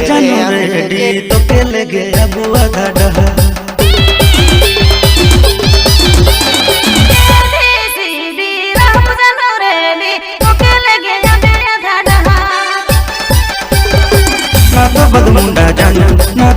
जानू रेडी तो के लगे अब आधा डहा ना तो बदमुंडा जानू ना